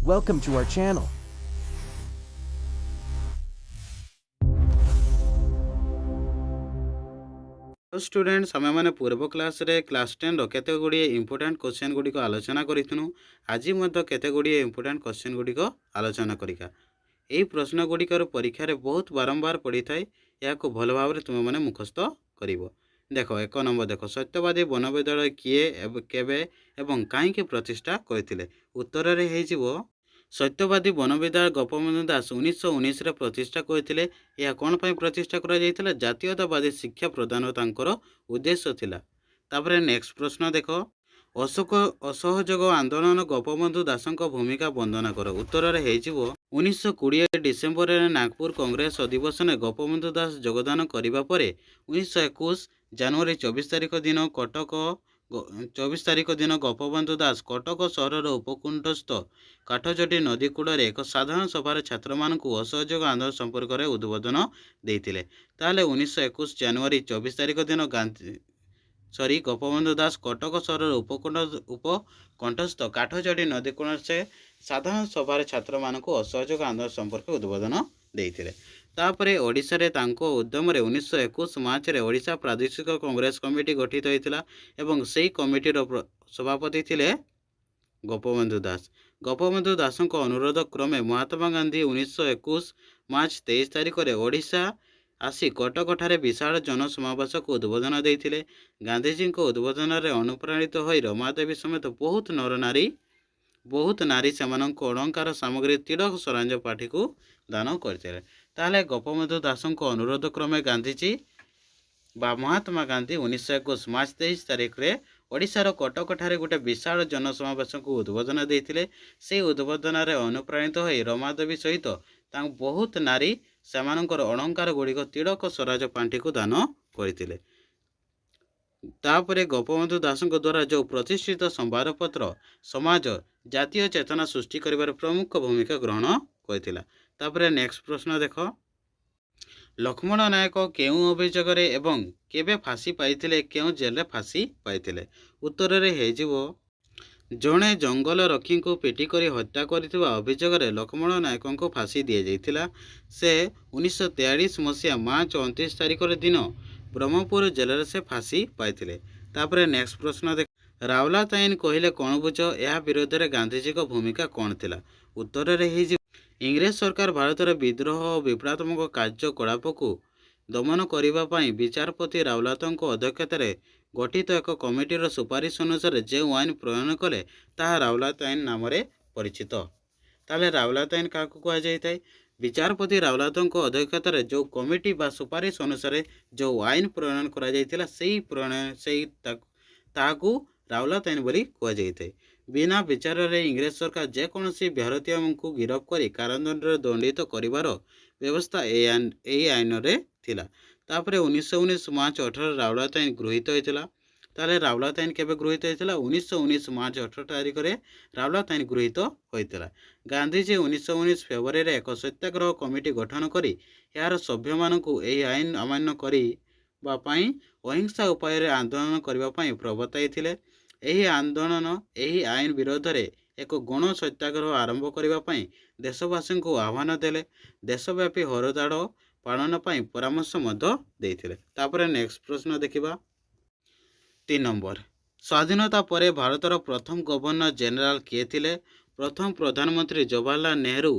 Welcome to our channel. Students आम मैंने पूर्व क्लास रे क्लास 10 केते गुड़िए इंपोर्टेंट क्वेश्चन गुड़िक आलोचना करूँ। आज केते गुड़िए इंपोर्टेंट क्वेश्चन गुड़िक आलोचना करिका। यही प्रश्न गुड़िकर परीक्षा रे बहुत बारंबार पड़ी थाए। या भल भाव तुम मैंने मुखस्त कर। देख एक नंबर देख सत्यवादी वन विद्यालय किए केबे एवं कहीं प्रतिष्ठा करते। उत्तर रे सत्यवादी वन विद्यालय गोपबंधु दास 1919 प्रतिष्ठा करते। यह कौन पर प्रतिष्ठा करा जातीयतावादी शिक्षा प्रदान तांकर उद्देश्य थिला। तापरे नेक्स्ट प्रश्न देख अशोक असहयोग आंदोलन गोपबंधु दासଙ୍କ भूमिका वर्णना कर। उत्तर रे 1920 डिसेम्बर में नागपुर कांग्रेस अधिवेशन गोपबंधु दास योगदान करने पर 1921 जनवरी 24 तारिख दिन कटक 24 तारिख दिन गोपबंधु दास कटक सहर उपकूंठस्थ काठजोटी नदी कूल एक साधारण सभार छात्र मानू असहयोग आंदोलन संपर्क में उद्बोधन देते। ताहले 1921 जनवरी 24 तारिख दिन गोपबंधु दास कटक सहर उपकंठस्थ काठजोटी नदी कूल से साधारण सभार छात्र मानू असहयोग आंदोलन संपर्क उद्बोधन देते। तापर ओडिशा रे तांको उद्यम 1921 मार्च रे ओडिशा प्रादेशिक कांग्रेस कमिटी गठित होता एवं से कमिटीर सभापति थिले गोपबंधु दास। गोपबंधु दास अनुरोध क्रमे महात्मा गांधी 1921 मार्च 23 तारिख में ओडिशा आसी कटक ठारे विशाल जनसमावेश को उद्बोधन देते। गांधीजी उद्बोधन में अनुप्राणित हो रमादेवी समेत बहुत नारी से अलंकार सामग्री तिलक सरांज पाठी को दान करते। ताहले गोपबंधु दास अनुरोध क्रमे गांधीजी बा महात्मा गांधी 1921 मार्च 23 तारिख में ओडिशार कटक ठारे गोटे विशाल जनसमावेश को उद्बोधन देते। से उद्बोधन में अनुप्राणित हो रमादेवी सहित बहुत नारी से अलंकार गुड़िक तिलक स्वराज पांठी को दान करते। तापर गोपबंधु दास द्वारा जो प्रतिष्ठित संवादपत्र समाज जातीय चेतना सृष्टि कर प्रमुख भूमिका ग्रहण करथिला। तापर नेक्स्ट प्रश्न देख लक्ष्मण नायक केउ अभियोग एवं केबे फांसी पाइथिले केउ जेल फांसी पाइथिले। उत्तर रे जड़े जंगल रक्षी को पिटी करी हत्या करथिबा अभियोग लक्ष्मण नायक को फांसी दि जाइथिला। से 1943 मसीहा मार्च 29 तारिख दिन ब्रह्मपुर जेल से फांसी पाइथिले। तापर नेक्स्ट प्रश्न देख रावलात आईन कहले कौन बुझ यह विरोध में गांधीजी को भूमिका कौन थिला। उत्तर रे इंग्रेज सरकार भारत में विद्रोह और विप्लवात्मक कार्यकलाप को दमन करने विचारपति रावलात अध्यक्षतार गठित एक कमिटीर सुपारिश अनुसार जो आईन प्रणयन कले ताहा रावलात आईन नाम परिचित। ताले रावलात आईन क्या कहुए विचारपति रावलात अध्यक्षतार जो कमिटी बा सुपारिश अनुसार जो आईन प्रणयन करा रावलात आईन बोली कहुए। बिना विचार रे इंग्रेज सरकार जेकोसी भारतीय को गिरफ्त कर कारादंड दंडित कर व्यवस्था यही आईन रे थिला। तापर 1919 मार्च 18 रावलात आईन गृहीत होता। ताले रावलात आईन केबे गृहीत होता 1919 मार्च 18 तारिख में रावलात आईन गृहीत होता। गांधीजी 1919 फेब्रुआरी रे एक सत्याग्रह कमिटी गठन कर यार सभ्य मानू यही आईन अमान्य करने अहिंसा उपाय आंदोलन करने प्रवर्ताई थिले। यही आंदोलन यही आईन विरोध में एक गण सत्याग्रह आरंभ करने देशवासी को आह्वान देले। देशव्यापी हरताड़ पालन परामर्श देते। तापर नेक्स्ट प्रश्न देखा 3 नंबर स्वाधीनता पर भारतर प्रथम गवर्नर जनरल किए थिले। प्रथम प्रधानमंत्री जवाहरलाल नेहरू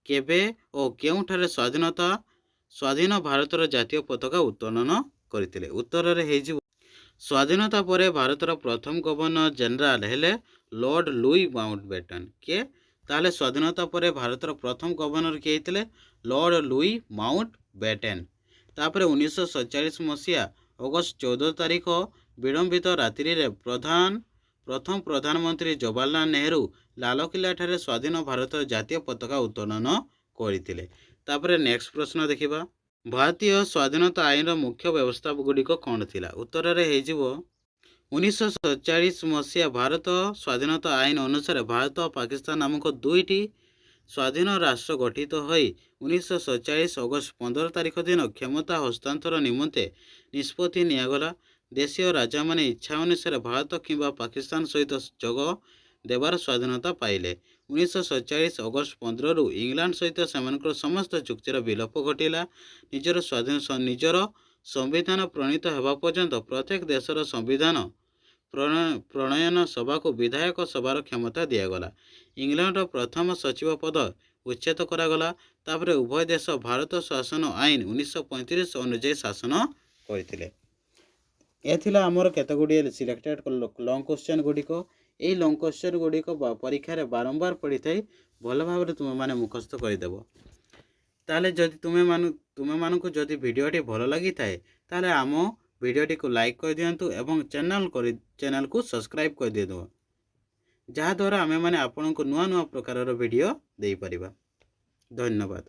केबे और केउठारे स्वाधीन भारतर जातीय पताका उत्तोलन करथिले। उत्तर रे स्वाधीनता पर भारतर प्रथम गवर्नर जनरल हेले लॉर्ड लुई माउंटबेटन किए। ताले स्वाधीनता पर भारतर प्रथम गवर्नर किए थे लॉर्ड लुई माउंटबेटन। तापर 1947 मसीहा अगस्त 14 तारिख विलंबित रात्रि प्रथम प्रधानमंत्री जवाहरलाल नेहरू लालकिला ठारे स्वाधीन भारत जातीय पताका उत्तोलन करथिले। तापर नेक्स्ट प्रश्न देखिबा भारतीय स्वाधीनता आईन मुख्य व्यवस्था गुड़िक कौन थिला। उत्तर रे 1947 मसीहा भारत स्वाधीनता आईन अनुसार भारत और पाकिस्तान नामक दुईटी स्वाधीन राष्ट्र गठित हो 1947 अगस्त 15 तारिख दिन क्षमता हस्तांतर निमंते निष्पत्ति निगला। देशीय राजा माने इच्छा अनुसार भारत किंबा पाकिस्तान सहित जोग देवार स्वाधीनता पाइले। 1947 ଅଗଷ୍ଟ 15ରୁ ଇଂଲଣ୍ଡ ସହିତ ସେମାନଙ୍କର ସମସ୍ତ ଚୁକ୍ତିର ବିଲୋପ ଘଟିଲା। ନିଜର ସମ୍ବିଧାନ ପ୍ରଣୀତ ହେବା ପର୍ଯ୍ୟନ୍ତ ପ୍ରତ୍ୟେକ ଦେଶର ସମ୍ବିଧାନ ପ୍ରଣୟନ ସଭାକୁ ବିଧାୟକ ସଭାର କ୍ଷମତା ଦିଆଗଲା। ଇଂଲଣ୍ଡର ପ୍ରଥମ ସଚିବ ପଦ ଉଚ୍ଛେଦ କରାଗଲା। ତାପରେ ଉଭୟ ଦେଶ ଭାରତ ଶାସନ ଆଇନ 1935 ଅନୁଯାୟୀ ଶାସନ କରିଥିଲେ। ଏ ଥିଲା ଆମର କେତେଗୁଡ଼ିଏ ସିଲେକ୍ଟେଡ୍ ଲଙ୍ଗ୍ କ୍ୱେଶ୍ଚନ୍ ଗୁଡ଼ିକ। ଏହି ଲଙ୍ଗ୍ କ୍ୱେଶ୍ଚନ୍ ଗୁଡ଼ିକ ପରୀକ୍ଷାରେ ବାରମ୍ବାର ପଡ଼ିଥାଏ। ଭଲ ଭାବରେ ତୁମେମାନେ ମୁଖସ୍ଥ କରିଦେବ। ତାହେଲେ ଯଦି ତୁମେମାନଙ୍କୁ ଯଦି ଭିଡ଼ିଓଟି ଭଲ ଲାଗିଥାଏ ତାହେଲେ ଆମ ଭିଡ଼ିଓଟିକୁ ଲାଇକ୍ କରିଦିଅନ୍ତୁ ଏବଂ ଚ୍ୟାନେଲକୁ ସବସ୍କ୍ରାଇବ୍ କରିଦିଅନ୍ତୁ, ଯାହାଦ୍ୱାରା ଆମେମାନେ ଆପଣଙ୍କୁ ନୂଆ ନୂଆ ପ୍ରକାରର ଭିଡ଼ିଓ ଦେଇପାରିବା। ଧନ୍ୟବାଦ।